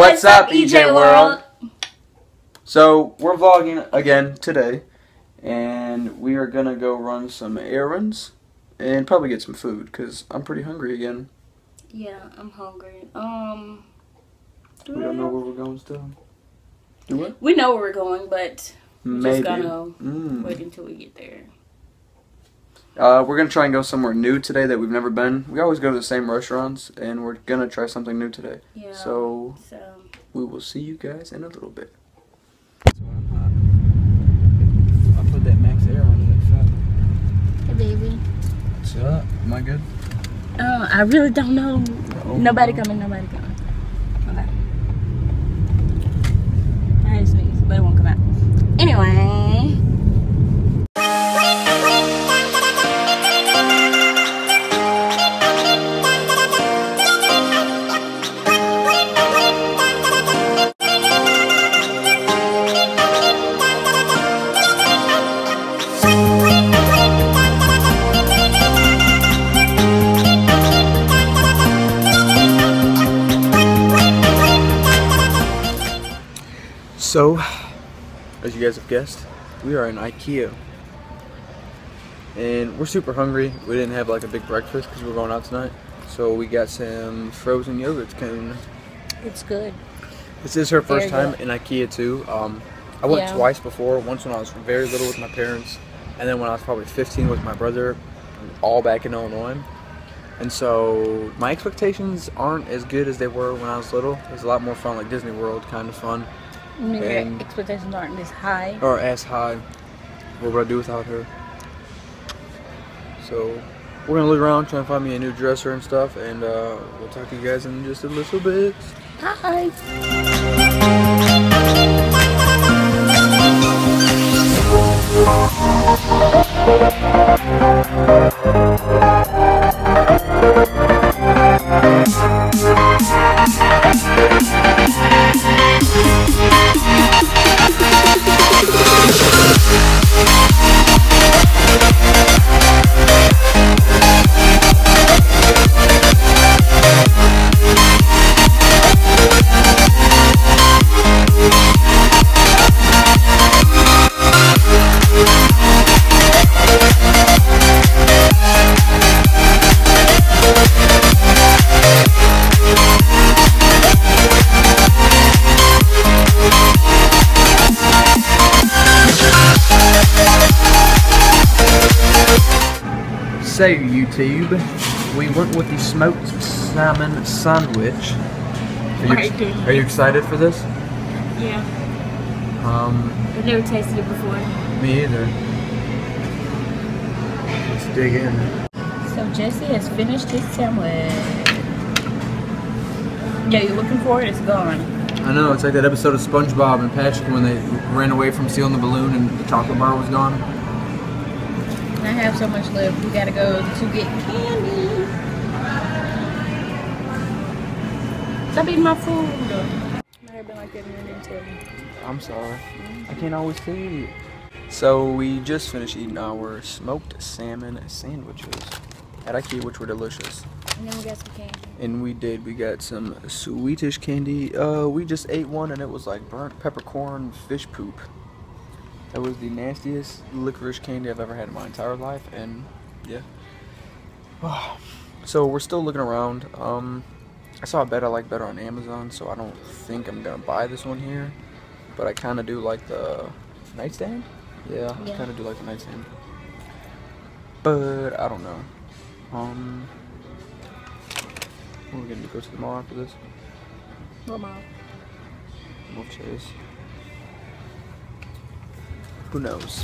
What's up, EJ World? So, we're vlogging again today, and we are gonna go run some errands and probably get some food because I'm pretty hungry again. Yeah, I'm hungry. We don't know where we're going still. Do we? We know where we're going, but we're just Maybe. gonna wait until we get there. We're gonna try and go somewhere new today that we've never been. We always go to the same restaurants, and we're gonna try something new today. Yeah. So we will see you guys in a little bit. I'll put that max air on it. Hey, baby. What's up? Am I good? I really don't know. Oh, Nobody coming. Nobody coming. Okay. I sneeze, but it won't come out. Anyway. So, as you guys have guessed, we are in IKEA, and we're super hungry. We didn't have like a big breakfast because we're going out tonight, so we got some frozen yogurt cone. It's good. This is her first time in IKEA too. I went twice before. Once when I was very little with my parents, and then when I was probably 15 with my brother, all back in Illinois. And so my expectations aren't as good as they were when I was little. It was a lot more fun, like Disney World kind of fun. Your expectations aren't as high. Or as high. What would I do without her? So we're gonna look around, try and find me a new dresser and stuff, and we'll talk to you guys in just a little bit. Hi. So YouTube, we went with the smoked salmon sandwich. Are you excited for this? Yeah. I've never tasted it before. Me either. Let's dig in. So Jesse has finished his sandwich. Yeah, you're looking for it? It's gone. I know, it's like that episode of SpongeBob and Patrick when they ran away from stealing the balloon and the chocolate bar was gone. I have so much left. We gotta go to get candy. Stop eating my food. Might have been like that in the tell. I'm sorry. I can't always see. So we just finished eating our smoked salmon sandwiches at IKEA, which were delicious. And then we got some candy. And we did. We got some Swedish candy. We just ate one and it was like burnt peppercorn fish poop. That was the nastiest licorice candy I've ever had in my entire life, and yeah. So we're still looking around. I saw a bed I like better on Amazon, so I don't think I'm gonna buy this one here. But I kind of do like the nightstand. Yeah. I kind of do like the nightstand. But I don't know. We're gonna go to the mall after this. What mall? We'll chase. Who knows?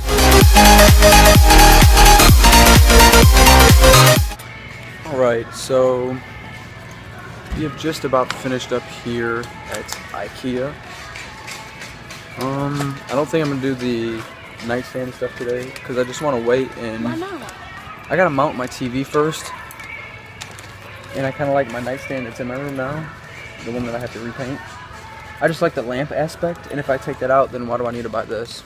Alright, so we have just about finished up here at IKEA. I don't think I'm gonna do the nightstand stuff today because I just want to wait and Why not? I gotta mount my TV first. And I kind of like my nightstand that's in my room now, the one that I have to repaint. I just like the lamp aspect, and if I take that out, then why do I need to buy this?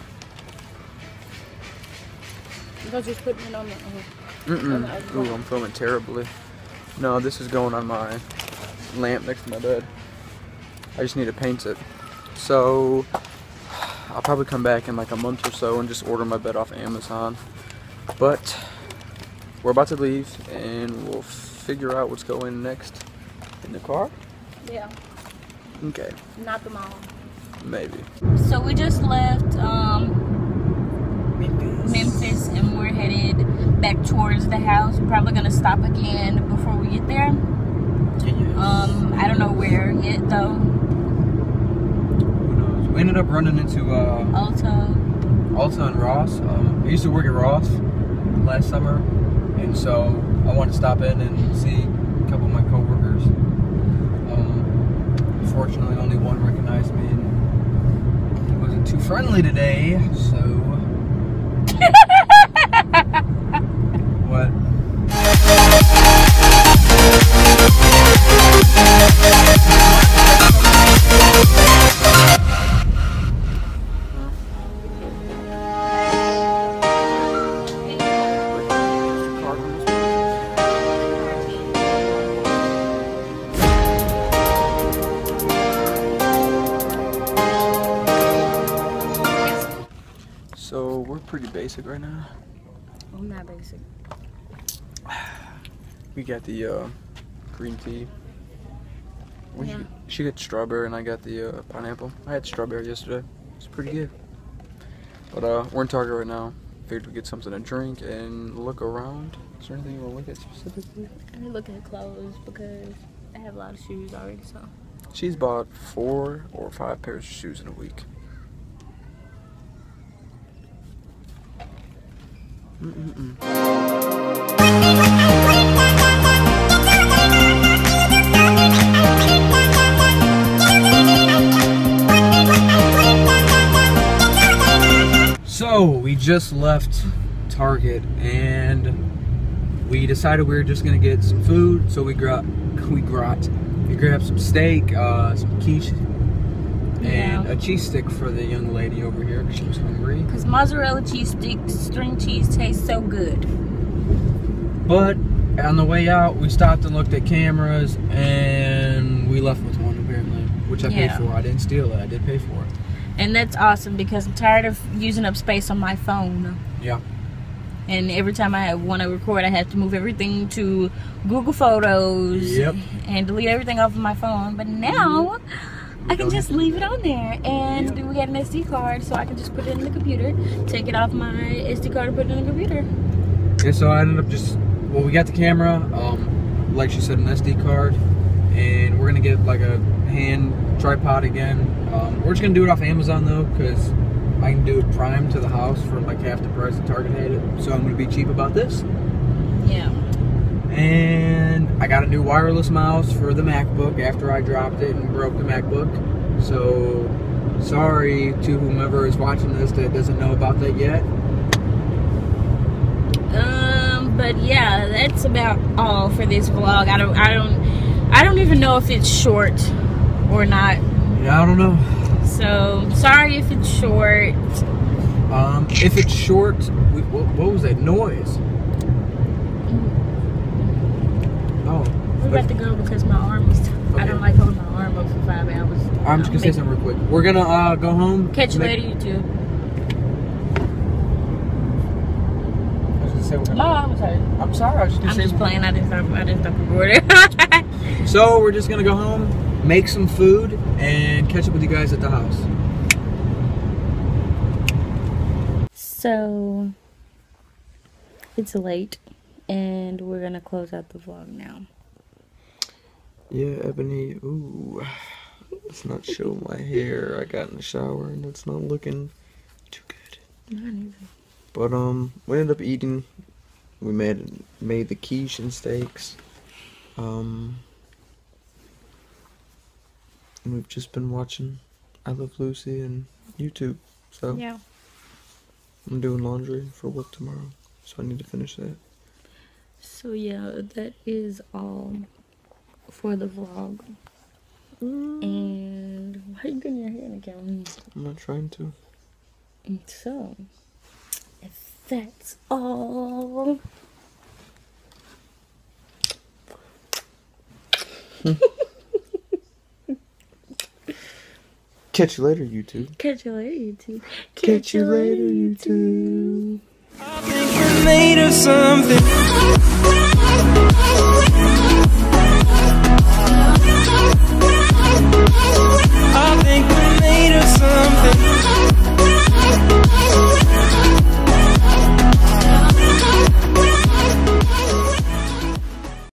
Because you're putting it on the... Ooh, I'm filming terribly. No, this is going on my lamp next to my bed. I just need to paint it. So I'll probably come back in like a month or so and just order my bed off Amazon. But we're about to leave and we'll figure out what's going next in the car. Yeah. Okay. Not the mall. Maybe. So we just left Memphis and we're headed back towards the house. We're probably gonna stop again before we get there. I don't know where yet though. Who knows? We ended up running into Ulta and Ross. I used to work at Ross last summer, and so I wanted to stop in and see a couple of my coworkers. Unfortunately, only one recognized me, and he wasn't too friendly today. So what? So we're pretty basic right now. I'm not basic. We got the green tea. Yeah. She got strawberry and I got the pineapple. I had strawberry yesterday. It's pretty good. But we're in Target right now. Figured we'd get something to drink and look around. Is there anything you want to look at specifically? I'm looking at clothes because I have a lot of shoes already, so. She's bought 4 or 5 pairs of shoes in a week. So we just left Target and we decided we were just gonna get some food. So we grabbed some steak, some quiche, and a cheese stick for the young lady over here because she was hungry. Because mozzarella cheese sticks, string cheese tastes so good. But on the way out, we stopped and looked at cameras, and we left with one apparently, which I paid for. I didn't steal it. I did pay for it. And that's awesome because I'm tired of using up space on my phone. Yeah. And every time I want to record, I have to move everything to Google Photos and delete everything off of my phone. But now I can just leave it on there, and we got an SD card, so I can just put it in the computer, take it off my SD card and put it in the computer. And so I ended up we got the camera, like she said, an SD card, and we're gonna get like a hand tripod again. We're just gonna do it off Amazon though, because I can do it prime to the house for like half the price that Target had it. So I'm gonna be cheap about this. Yeah. And I got a new wireless mouse for the MacBook after I dropped it and broke the MacBook. So sorry to whomever is watching this that doesn't know about that yet. But yeah, that's about all for this vlog. I don't even know if it's short or not. Yeah, I don't know. So sorry if it's short. If it's short, what was that noise? Oh. We're about to go because my arm is. Okay. I don't like holding my arm up for 5 hours. I'm just gonna say something real quick. We're gonna go home. Catch you later, YouTube. I'm sorry. I'm sorry. I was just I'm just playing. I didn't stop recording. So we're just gonna go home, make some food, and catch up with you guys at the house. So it's late, and we're gonna close out the vlog now. Yeah, Ebony. Ooh, let's not show my hair. I got in the shower, and it's not looking too good. Not either. But we ended up eating. We made the quiche and steaks. And we've just been watching I Love Lucy and YouTube. So yeah, I'm doing laundry for work tomorrow, so I need to finish that. So yeah, that is all for the vlog. And why are you getting your hair in the camera? I'm not trying to. And so, if that's all. Catch you later, YouTube. Catch you later, YouTube. Catch you later, YouTube. I think we're made of something.